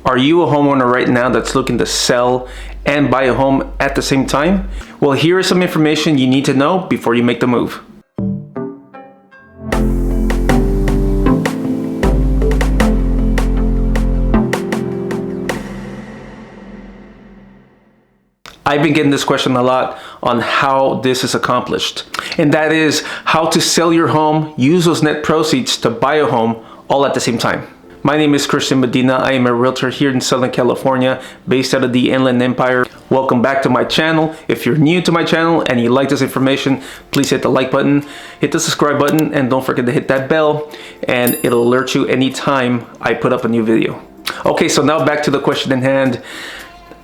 Are you a homeowner right now that's looking to sell and buy a home at the same time? Well, here is some information you need to know before you make the move. I've been getting this question a lot on how this is accomplished. And that is how to sell your home, use those net proceeds to buy a home all at the same time. My name is Medina. I am a realtor here in Southern California, based out of the Inland Empire. Welcome back to my channel. If you're new to my channel and you like this information, please hit the like button, hit the subscribe button, and don't forget to hit that bell, and it'll alert you anytime I put up a new video. Okay, so now back to the question in hand.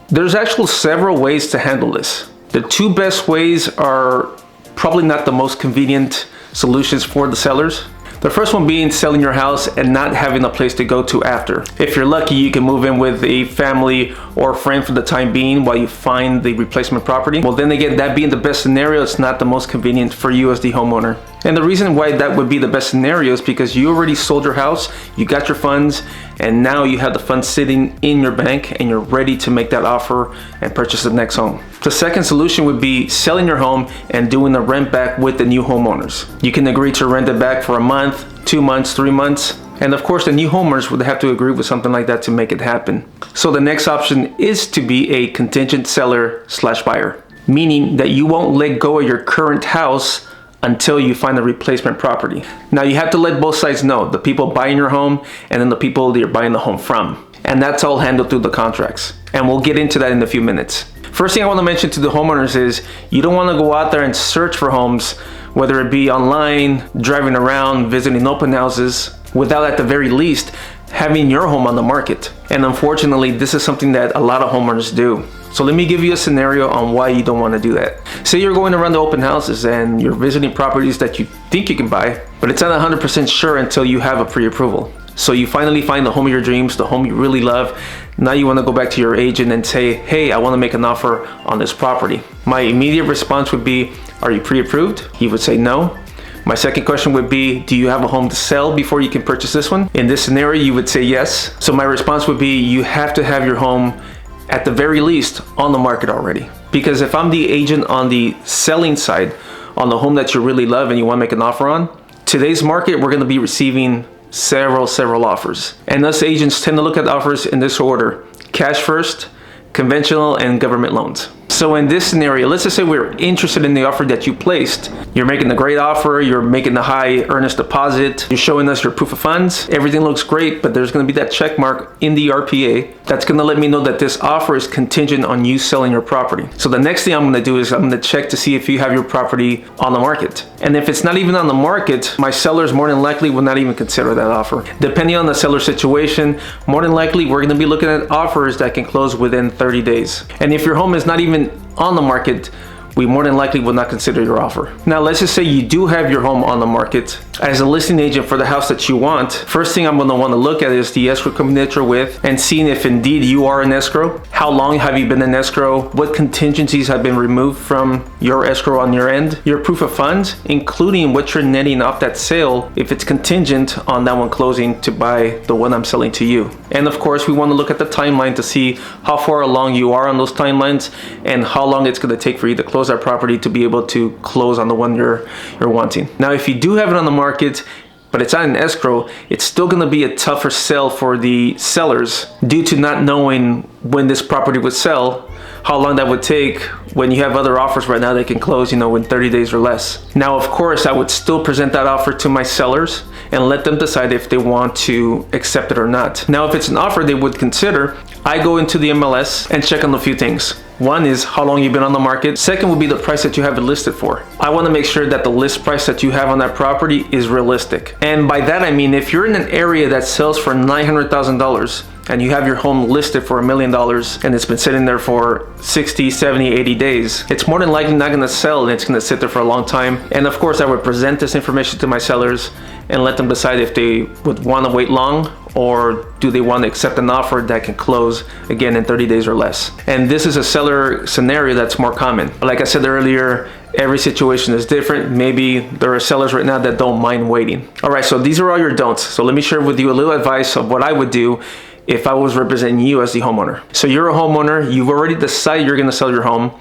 There's actually several ways to handle this. The two best ways are probably not the most convenient solutions for the sellers. The first one being selling your house and not having a place to go to after. If you're lucky, you can move in with a family or a friend for the time being while you find the replacement property. Well, then again, that being the best scenario, it's not the most convenient for you as the homeowner. And the reason why that would be the best scenario is because you already sold your house, you got your funds, and now you have the funds sitting in your bank and you're ready to make that offer and purchase the next home. The second solution would be selling your home and doing the rent back with the new homeowners. You can agree to rent it back for a month, 2 months, 3 months. And of course, the new homeowners would have to agree with something like that to make it happen. So the next option is to be a contingent seller / buyer, meaning that you won't let go of your current house until you find a replacement property. Now you have to let both sides know, the people buying your home and then the people that you're buying the home from. And that's all handled through the contracts. And we'll get into that in a few minutes. First thing I want to mention to the homeowners is you don't want to go out there and search for homes, whether it be online, driving around, visiting open houses, without at the very least having your home on the market. And unfortunately, this is something that a lot of homeowners do. So let me give you a scenario on why you don't want to do that. Say you're going around the open houses and you're visiting properties that you think you can buy, but it's not 100% sure until you have a pre-approval. So you finally find the home of your dreams, the home you really love. Now you want to go back to your agent and say, hey, I want to make an offer on this property. My immediate response would be, are you pre-approved? He would say no. My second question would be, do you have a home to sell before you can purchase this one? In this scenario, you would say yes. So my response would be, you have to have your home at the very least on the market already. Because if I'm the agent on the selling side, on the home that you really love and you want to make an offer on, today's market, we're going to be receiving several offers. And us agents tend to look at offers in this order: cash first, conventional, and government loans. So in this scenario, let's just say we're interested in the offer that you placed. You're making a great offer, you're making the high earnest deposit, you're showing us your proof of funds, everything looks great, but there's gonna be that check mark in the RPA that's gonna let me know that this offer is contingent on you selling your property. So the next thing I'm gonna do is I'm gonna check to see if you have your property on the market. And if it's not even on the market, my sellers more than likely will not even consider that offer. Depending on the seller situation, more than likely we're gonna be looking at offers that can close within 30 days. And if your home is not even on the market, we more than likely will not consider your offer. Now, let's just say you do have your home on the market. As a listing agent for the house that you want, first thing I'm going to want to look at is the escrow company that you're with and seeing if indeed you are in escrow. How long have you been in escrow? What contingencies have been removed from your escrow on your end? Your proof of funds, including what you're netting off that sale if it's contingent on that one closing to buy the one I'm selling to you. And of course, we want to look at the timeline to see how far along you are on those timelines and how long it's going to take for you to close that property to be able to close on the one you're wanting. Now, if you do have it on the market, but it's not in escrow, it's still going to be a tougher sell for the sellers due to not knowing when this property would sell, how long that would take when you have other offers right now that can close, in 30 days or less. Now, of course, I would still present that offer to my sellers and let them decide if they want to accept it or not. Now, if it's an offer they would consider, I go into the MLS and check on a few things. One is how long you've been on the market. Second would be the price that you have it listed for. I want to make sure that the list price that you have on that property is realistic. And by that, I mean, if you're in an area that sells for $900,000 and you have your home listed for $1 million and it's been sitting there for 60, 70, 80 days, it's more than likely not going to sell and it's going to sit there for a long time. And of course, I would present this information to my sellers and let them decide if they would want to wait long or do they want to accept an offer that can close again in 30 days or less. And this is a seller scenario that's more common. Like I said earlier, every situation is different. Maybe there are sellers right now that don't mind waiting. All right, so these are all your don'ts. So let me share with you a little advice of what I would do if I was representing you as the homeowner. So you're a homeowner, you've already decided you're gonna sell your home,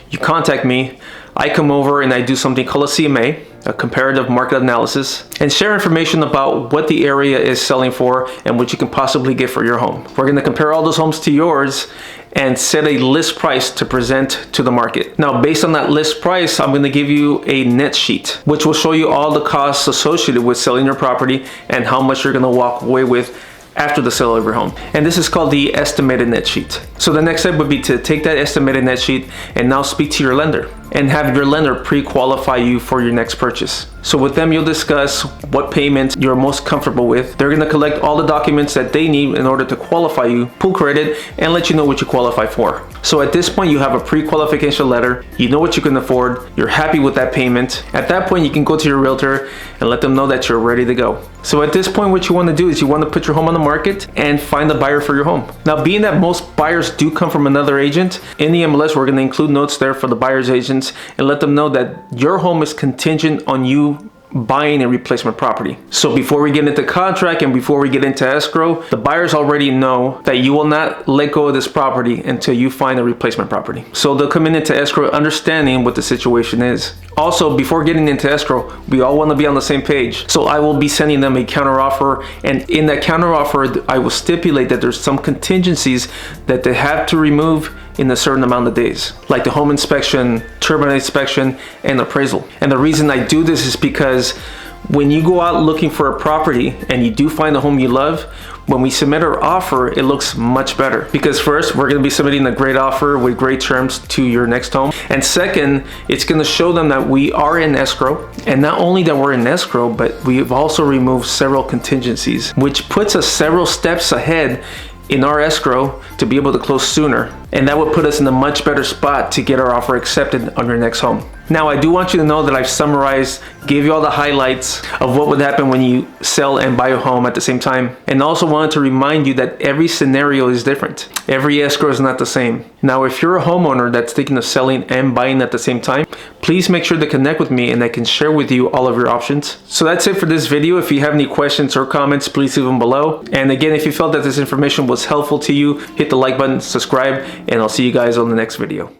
you contact me, I come over and I do something called a CMA, a comparative market analysis, and share information about what the area is selling for and what you can possibly get for your home. We're gonna compare all those homes to yours and set a list price to present to the market. Now, based on that list price, I'm gonna give you a net sheet, which will show you all the costs associated with selling your property and how much you're gonna walk away with after the sale of your home. And this is called the estimated net sheet. So the next step would be to take that estimated net sheet and now speak to your lender and have your lender pre-qualify you for your next purchase. So with them, you'll discuss what payment you're most comfortable with. They're gonna collect all the documents that they need in order to qualify you, pull credit, and let you know what you qualify for. So at this point, you have a pre-qualification letter, you know what you can afford, you're happy with that payment. At that point, you can go to your realtor and let them know that you're ready to go. So at this point, what you wanna do is you wanna put your home on the market and find a buyer for your home. Now, being that most buyers do come from another agent, in the MLS, we're gonna include notes there for the buyer's agents and let them know that your home is contingent on you buying a replacement property. So before we get into contract and before we get into escrow, the buyers already know that you will not let go of this property until you find a replacement property. So they'll come into escrow understanding what the situation is. Also, before getting into escrow, we all want to be on the same page. So I will be sending them a counteroffer, and in that counteroffer, I will stipulate that there's some contingencies that they have to remove in a certain amount of days, like the home inspection, termite inspection, and appraisal. And the reason I do this is because when you go out looking for a property and you do find a home you love, when we submit our offer, it looks much better. Because first, we're gonna be submitting a great offer with great terms to your next home. And second, it's gonna show them that we are in escrow. And not only that we're in escrow, but we've also removed several contingencies, which puts us several steps ahead in our escrow to be able to close sooner. And that would put us in a much better spot to get our offer accepted on your next home. Now, I do want you to know that I've summarized, gave you all the highlights of what would happen when you sell and buy a home at the same time. And also wanted to remind you that every scenario is different. Every escrow is not the same. Now, if you're a homeowner that's thinking of selling and buying at the same time, please make sure to connect with me and I can share with you all of your options. So that's it for this video. If you have any questions or comments, please leave them below. And again, if you felt that this information was helpful to you, hit the like button, subscribe, and I'll see you guys on the next video.